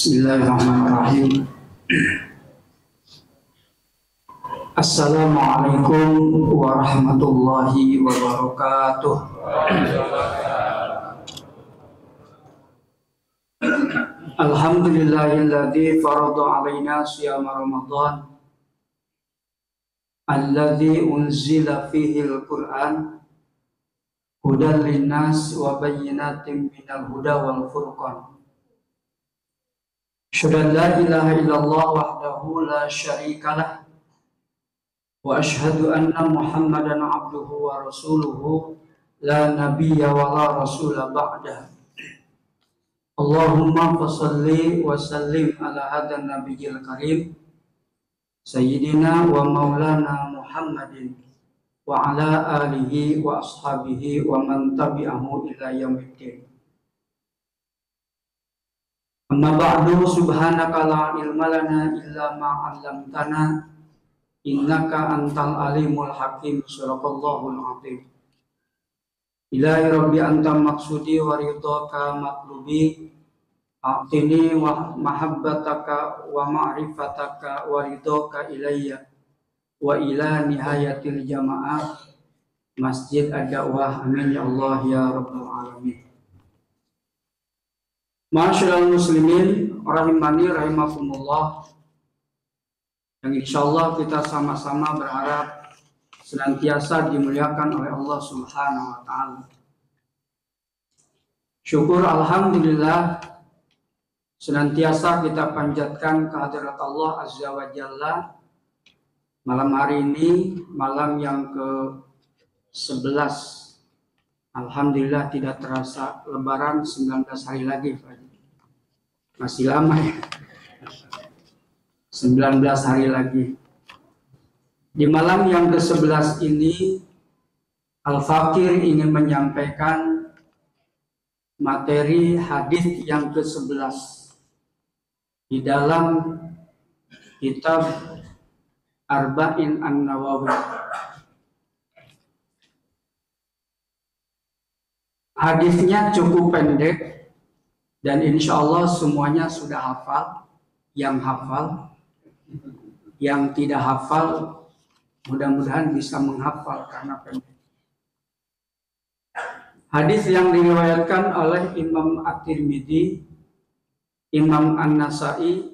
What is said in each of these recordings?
Bismillahirrahmanirrahim. Assalamualaikum warahmatullahi wabarakatuh. Alhamdulillahilladzi farada alaina siyama Ramadan alladzi unzila fihi al-Qur'an hudan linnas wa bayyinatin minal huda wal furqan. Asyhadu an la ilaha illallah wahdahu la syarikalah wa asyhadu anna Muhammadan abduhu wa rasuluhu la nabiyya wa la rasula ba'dah. Allahumma fassalli wa sallim ala hadan nabiyil karim sayyidina wa maulana Muhammadin wa ala alihi wa ashabihi wa man tabi'ahu ila yaumiddin. Amma ba'du, subhanaka la ilma lana illa ma 'allamtana innaka antal alimul hakim. Sadaqallahul azim. Ilahi rabbi anta maksudi wa ridhaka matlubi a'tini wa mahabbataka wa ma'rifataka wa ridhaka ilayya wa ila nihayatil jamaah Masjid Ad-Da'wah. Amin ya Allah ya rabbal alamin. Ma'asyiral muslimin rahimani rahimakumullah, yang insyaallah kita sama-sama berharap senantiasa dimuliakan oleh Allah Subhanahu wa taala. Syukur alhamdulillah senantiasa kita panjatkan kehadirat Allah Azza wa Jalla. Malam hari ini malam yang ke-11. Alhamdulillah tidak terasa lebaran, 19 hari lagi. Masih lama ya. 19 hari lagi. Di malam yang ke-11 ini Al-Fakir ingin menyampaikan materi hadis yang ke-11 di dalam kitab Arba'in An-Nawawi. Hadisnya cukup pendek dan insya Allah semuanya sudah hafal. Yang hafal, yang tidak hafal mudah-mudahan bisa menghafal karena pendek. Hadis yang diriwayatkan oleh Imam At-Tirmidzi, Imam An-Nasai,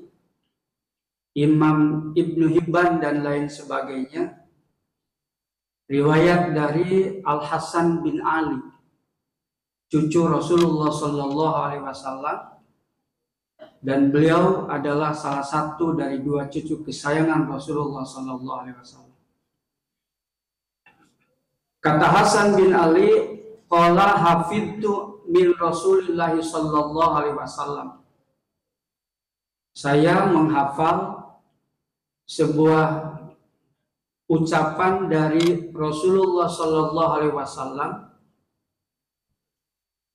Imam Ibnu Hibban dan lain sebagainya. Riwayat dari Al-Hasan bin Ali, cucu Rasulullah Sallallahu Alaihi Wasallam, dan beliau adalah salah satu dari dua cucu kesayangan Rasulullah Sallallahu Alaihi Wasallam. Kata Hasan bin Ali, qala hafidtu min Rasulillah Sallallahu Alaihi Wasallam. Saya menghafal sebuah ucapan dari Rasulullah Sallallahu Alaihi Wasallam,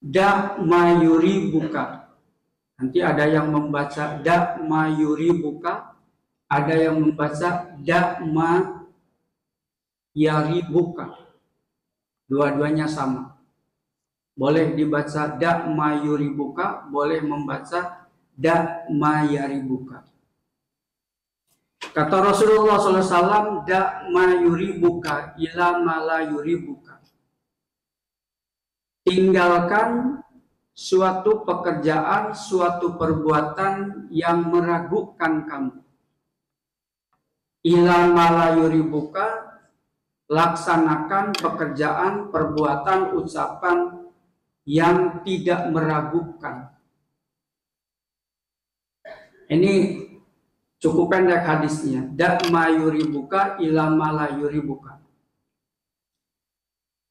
da ma yuribuka. Nanti ada yang membaca da ma yuribuka, ada yang membaca da ma yaribuka. Dua-duanya sama. Boleh dibaca da ma yuribuka, boleh membaca da ma yaribuka. Kata Rasulullah SAW, da ma yuribuka ila ma la yuribuka. Tinggalkan suatu pekerjaan, suatu perbuatan yang meragukan kamu. Ila ma la yuribuka, laksanakan pekerjaan, perbuatan, ucapan yang tidak meragukan. Ini cukup pendek hadisnya. Da ma yuribuka ila ma la yuribuka.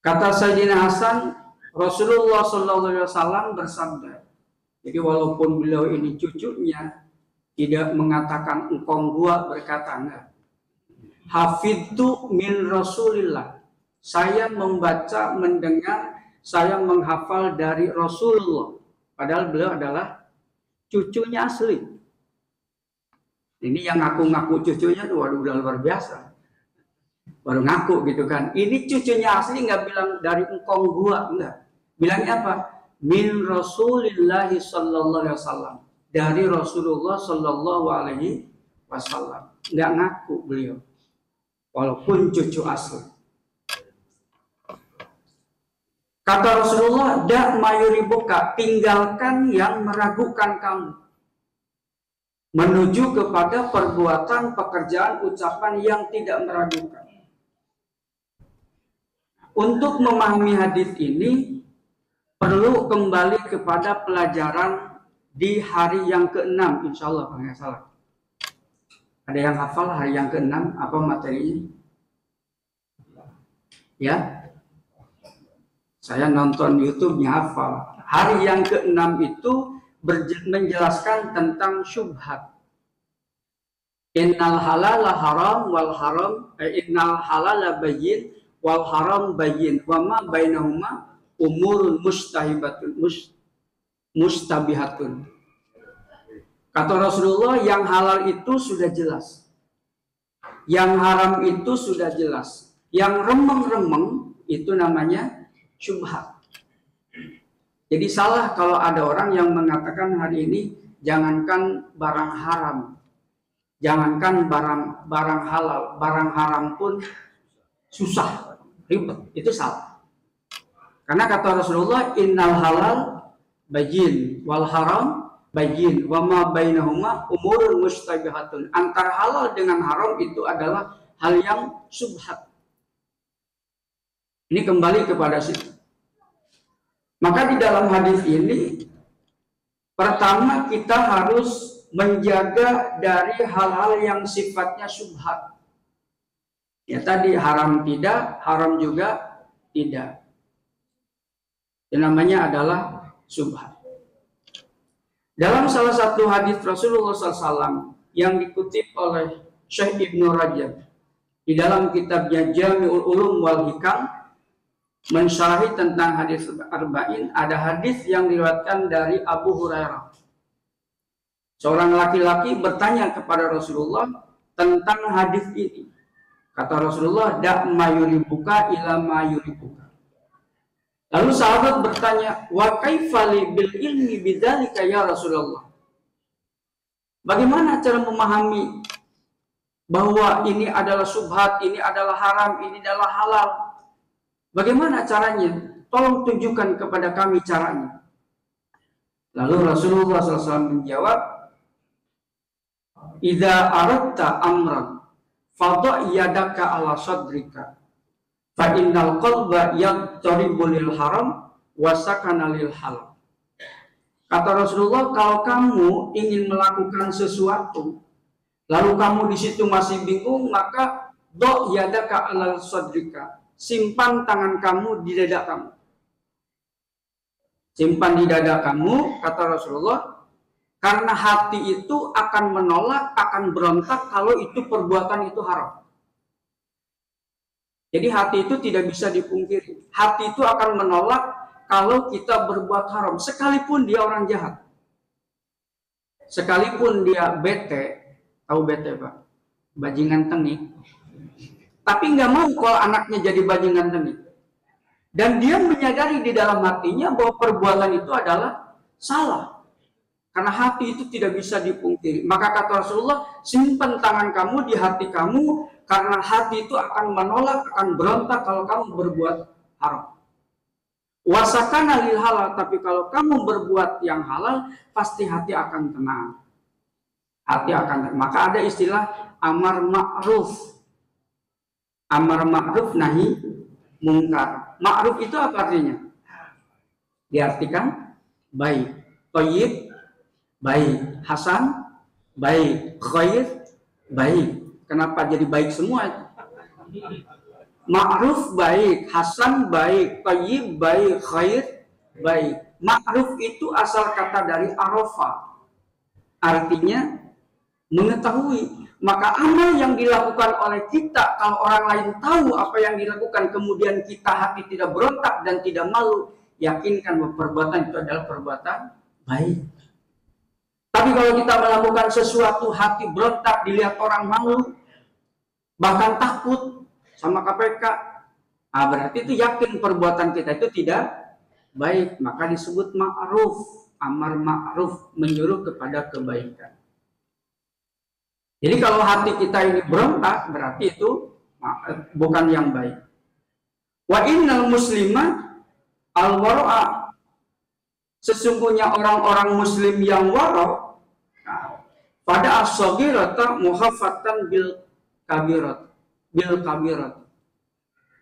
Kata Sayyidina Hasan, Rasulullah SAW bersabda. Jadi walaupun beliau ini cucunya, tidak mengatakan engkong gua, berkata enggak. Hafidtu min Rasulillah. Saya membaca, mendengar, saya menghafal dari Rasulullah. Padahal beliau adalah cucunya asli. Ini yang ngaku-ngaku cucunya tuh, waduh, udah luar biasa. Baru ngaku gitu kan. Ini cucunya asli, nggak bilang dari engkong gua, enggak. Bilangnya apa? Min Rasulillah sallallahu alaihi wasallam. dari Rasulullah Shallallahu Alaihi Wasallam. Nggak ngaku beliau, walaupun cucu asli. Kata Rasulullah, dak mayuribuka, tinggalkan yang meragukan kamu, menuju kepada perbuatan, pekerjaan, ucapan yang tidak meragukan. Untuk memahami hadis ini, perlu kembali kepada pelajaran di hari yang ke-6, insya Allah, kalau nggak salah. Ada yang hafal hari yang ke-6 apa materinya? Ya, saya nonton YouTube-nya hafal. Hari yang ke-6 itu menjelaskan tentang syubhat. Innal halala haram wal haram, innal halala bayyin wal haram bayyin, wa ma bainahuma umurun mustabihatun. Kata Rasulullah, yang halal itu sudah jelas, yang haram itu sudah jelas, yang remeng-remeng itu namanya syubhat. Jadi salah kalau ada orang yang mengatakan hari ini jangankan barang haram, jangankan barang halal, barang haram pun susah, ribet. Itu salah. Karena kata Rasulullah, innal halal bayyin wal haram bayyin wa ma bainahuma umurun mustabihatun. Antara halal dengan haram itu adalah hal yang subhat. Ini kembali kepada situ. Maka di dalam hadis ini, pertama kita harus menjaga dari hal-hal yang sifatnya subhat. Ya tadi haram tidak, haram juga tidak. Yang namanya adalah subhat. Dalam salah satu hadis Rasulullah SAW yang dikutip oleh Syekh Ibnu Rajab di dalam kitabnya Jami'ul Ulum wal Hikam, mensyarahi tentang hadis arba'in, ada hadis yang diriwayatkan dari Abu Hurairah. Seorang laki-laki bertanya kepada Rasulullah tentang hadis ini. Kata Rasulullah, dak mayuribuka ila mayuribuka. Lalu sahabat bertanya, wa kaifali bil ilmi bidzalika ya Rasulullah. Bagaimana cara memahami bahwa ini adalah subhat, ini adalah haram, ini adalah halal? Bagaimana caranya? Tolong tunjukkan kepada kami caranya. Lalu Rasulullah SAW menjawab, idza aradta amran fadha yadaka ala sadrika fa innal qalba yaqtaribu lil haram wa sakana lil halal. Kata Rasulullah, kalau kamu ingin melakukan sesuatu lalu kamu di situ masih bingung, maka do yadaka ala sadrika, simpan tangan kamu di dada kamu. Simpan di dada kamu, kata Rasulullah, karena hati itu akan menolak, akan berontak kalau itu perbuatan itu haram. Jadi hati itu tidak bisa dipungkiri. Hati itu akan menolak kalau kita berbuat haram, sekalipun dia orang jahat. Sekalipun dia bete, tahu bete Pak? Bajingan tengik. Tapi nggak mau kalau anaknya jadi bajingan tengik. Dan dia menyadari di dalam hatinya bahwa perbuatan itu adalah salah. Karena hati itu tidak bisa dipungkiri. Maka kata Rasulullah, simpan tangan kamu di hati kamu, karena hati itu akan menolak, akan berontak kalau kamu berbuat haram. Wasakana lil halal, tapi kalau kamu berbuat yang halal, pasti hati akan tenang. Hati akan tenang. Maka ada istilah amar ma'ruf. Amar ma'ruf nahi mungkar. Ma'ruf itu apa artinya? Diartikan baik. Thayyib, baik. Hasan, baik. Khair, baik. Kenapa jadi baik semua? Ma'ruf baik, hasan baik, thayyib baik, khair baik. Ma'ruf itu asal kata dari arafa. Artinya mengetahui. Maka amal yang dilakukan oleh kita, kalau orang lain tahu apa yang dilakukan, kemudian kita hati tidak berontak dan tidak malu, yakinkan bahwa perbuatan itu adalah perbuatan baik. Tapi kalau kita melakukan sesuatu, hati berontak, dilihat orang malu, bahkan takut sama KPK, berarti itu yakin perbuatan kita itu tidak baik, maka disebut ma'ruf. amar ma'ruf, menyuruh kepada kebaikan. Jadi kalau hati kita ini berontak, berarti itu bukan yang baik. Wa innal muslima al-wara'a, sesungguhnya orang-orang muslim yang wara' pada as-saghirata muhaffatan bil kabirat.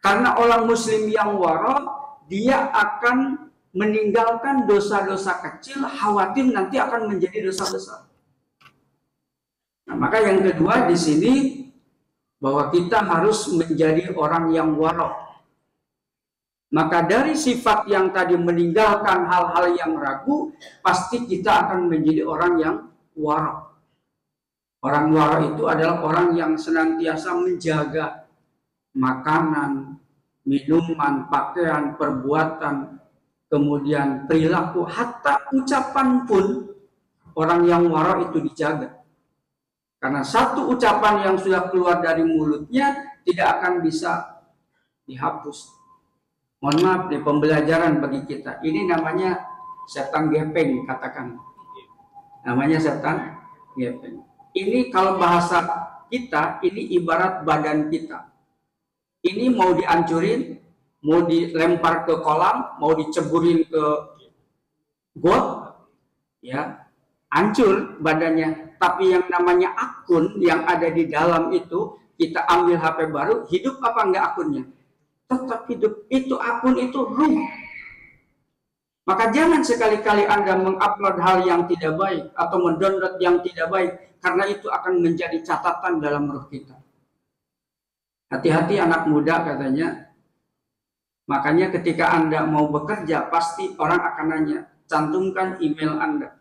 Karena orang muslim yang wara' dia akan meninggalkan dosa-dosa kecil, khawatir nanti akan menjadi dosa besar. Nah, maka yang kedua di sini bahwa kita harus menjadi orang yang wara'. Maka dari sifat yang tadi meninggalkan hal-hal yang ragu, pasti kita akan menjadi orang yang wara'. Orang wara' itu adalah orang yang senantiasa menjaga makanan, minuman, pakaian, perbuatan, kemudian perilaku, hatta ucapan pun orang yang wara' itu dijaga. Karena satu ucapan yang sudah keluar dari mulutnya tidak akan bisa dihapus. Mohon maaf nih, pembelajaran bagi kita. Ini namanya setan gepeng, katakan. Namanya setan gepeng. Ini kalau bahasa kita, ini ibarat badan kita. Ini mau dihancurin, mau dilempar ke kolam, mau diceburin ke got, ya, hancur badannya. Tapi yang namanya akun yang ada di dalam itu, kita ambil HP baru, hidup apa enggak akunnya? Tetap hidup. Itu akun itu ruh. Maka jangan sekali-kali Anda mengupload hal yang tidak baik atau mendownload yang tidak baik, karena itu akan menjadi catatan dalam ruh kita. Hati-hati anak muda katanya. Makanya ketika Anda mau bekerja, pasti orang akan nanya, cantumkan email Anda.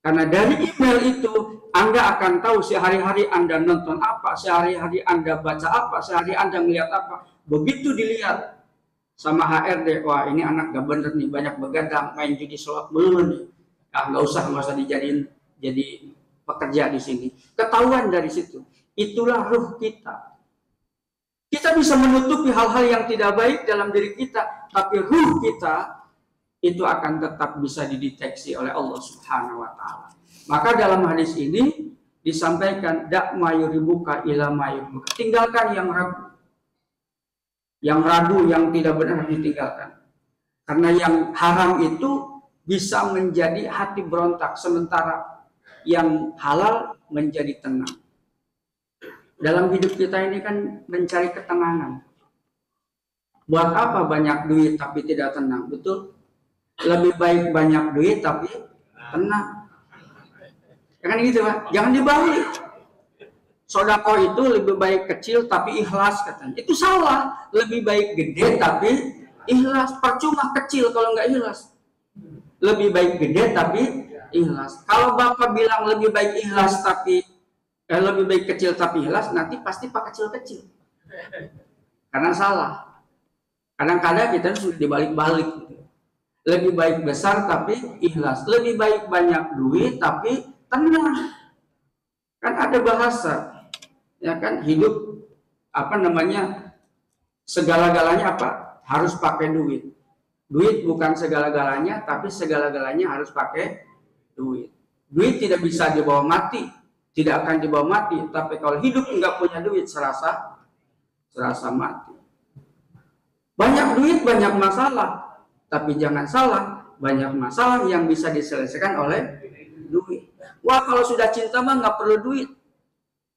Karena dari email itu, Anda akan tahu sehari-hari Anda nonton apa, sehari-hari Anda baca apa, sehari Anda melihat apa. Begitu dilihat sama HRD, wah ini anak gak bener nih, banyak begadang, main judi slot melulu nih. Ah, nggak usah dijadiin jadi pekerja di sini. Ketahuan dari situ. Itulah ruh kita. Kita bisa menutupi hal-hal yang tidak baik dalam diri kita, tapi ruh kita itu akan tetap bisa dideteksi oleh Allah Subhanahu wa taala. Maka dalam hadis ini disampaikan dak mayuribuka ila mayuribuka. Tinggalkan yang ragu. Yang ragu, yang tidak benar ditinggalkan. Karena yang haram itu bisa menjadi hati berontak, sementara yang halal menjadi tenang. Dalam hidup kita ini kan mencari ketenangan. Buat apa banyak duit tapi tidak tenang? Betul? Lebih baik banyak duit tapi tenang. Ya kan gitu Pak? Jangan dibalik. Sodako itu lebih baik kecil tapi ikhlas katanya. Itu salah. Lebih baik gede tapi ikhlas. Percuma kecil kalau nggak ikhlas. Lebih baik gede tapi ikhlas. Kalau Bapak bilang lebih baik ikhlas tapi lebih baik kecil tapi ikhlas, nanti pasti Pak kecil-kecil. Karena salah. Kadang-kadang kita sudah dibalik-balik gitu. Lebih baik besar tapi ikhlas. Lebih baik banyak duit tapi tenang. Kan ada bahasa, ya kan, hidup apa namanya, segala-galanya apa? Harus pakai duit. Duit bukan segala-galanya, tapi segala-galanya harus pakai duit. Duit tidak bisa dibawa mati, tidak akan dibawa mati. Tapi kalau hidup nggak punya duit, serasa mati. Banyak duit, banyak masalah. Tapi jangan salah, banyak masalah yang bisa diselesaikan oleh duit. Wah, kalau sudah cinta mah nggak perlu duit.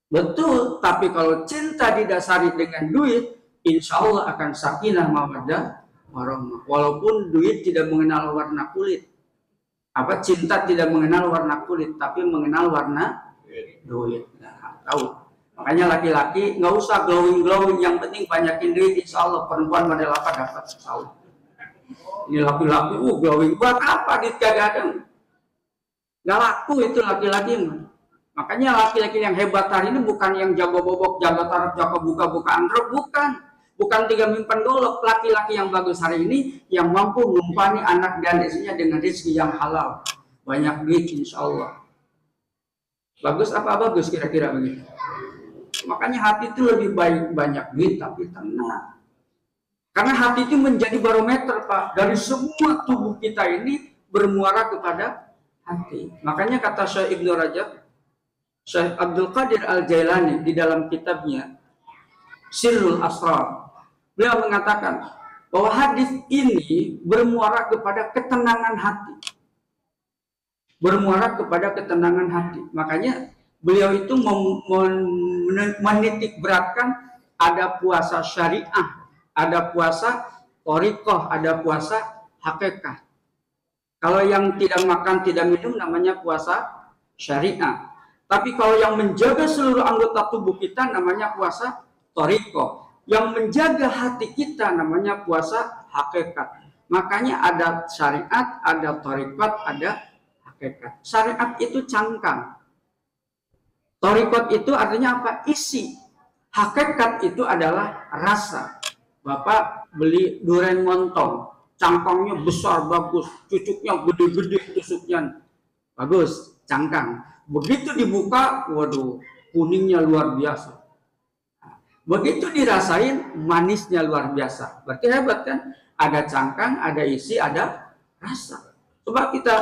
Betul, tapi kalau cinta didasari dengan duit, insya Allah akan sakinah mawaddah warahmah. Walaupun duit tidak mengenal warna kulit. Apa, cinta tidak mengenal warna kulit, tapi mengenal warna duit. Nah, tahu. Makanya laki-laki nggak usah glowing, yang penting banyakin duit, insya Allah perempuan pada dapat, insya Allah. Ini laki-laki, glowing buat apa? Duit kagak ada. Nggak laku itu laki-laki. Makanya laki-laki yang hebat hari ini bukan yang jago bobok, jago tarap, jago buka-buka androk, bukan 3 mimpan golok. Laki-laki yang bagus hari ini yang mampu menumpani anak dan istrinya dengan rezeki yang halal, banyak duit, insya Allah. Bagus apa bagus kira-kira begitu? Makanya hati itu lebih baik banyak duit tapi tenang. Karena hati itu menjadi barometer Pak, dari semua tubuh kita ini bermuara kepada hati. Makanya kata Syekh Ibnu Rajab, Syekh Abdul Qadir Al-Jailani di dalam kitabnya Sirrul Asrar, beliau mengatakan bahwa hadis ini bermuara kepada ketenangan hati. Bermuara kepada ketenangan hati. Makanya beliau itu menitik beratkan ada puasa syariah, ada puasa thariqah, ada puasa hakikat. Kalau yang tidak makan, tidak minum namanya puasa syariah. Tapi kalau yang menjaga seluruh anggota tubuh kita namanya puasa thariqah. Yang menjaga hati kita namanya puasa hakikat. Makanya ada syariat, ada thariqat, ada hakikat. Syariat itu cangkang. Thariqat itu artinya apa? Isi. Hakikat itu adalah rasa. Bapak beli durian montong, cangkangnya besar bagus, cucuknya gede-gede, tusuknya bagus, cangkang. Begitu dibuka, waduh, kuningnya luar biasa. Begitu dirasain, manisnya luar biasa. Berarti hebat kan? Ada cangkang, ada isi, ada rasa. Coba kita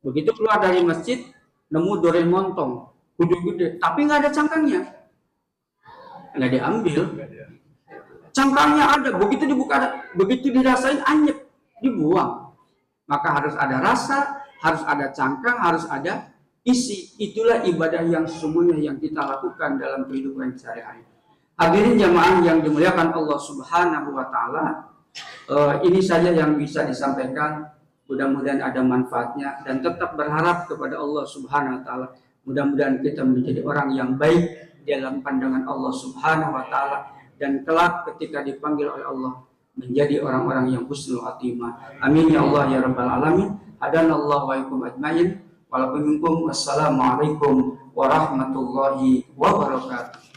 begitu keluar dari masjid, nemu durian montong, gede-gede, tapi nggak ada cangkangnya, nggak diambil. Cangkangnya ada, begitu dibuka ada, begitu dirasain anyep, dibuang. Maka harus ada rasa, harus ada cangkang, harus ada isi. Itulah ibadah yang sesungguhnya yang kita lakukan dalam kehidupan sehari-hari. Hadirin jamaah yang dimuliakan Allah Subhanahu wa taala, ini saja yang bisa disampaikan. Mudah-mudahan ada manfaatnya dan tetap berharap kepada Allah Subhanahu wa taala. Mudah-mudahan kita menjadi orang yang baik dalam pandangan Allah Subhanahu wa taala dan kelak ketika dipanggil oleh Allah menjadi orang-orang yang husnul khatimah. Amin ya Allah ya rabbal alamin. Hadanallahu wa iyyakum ajmain. Wassalamualaikum warahmatullahi wabarakatuh.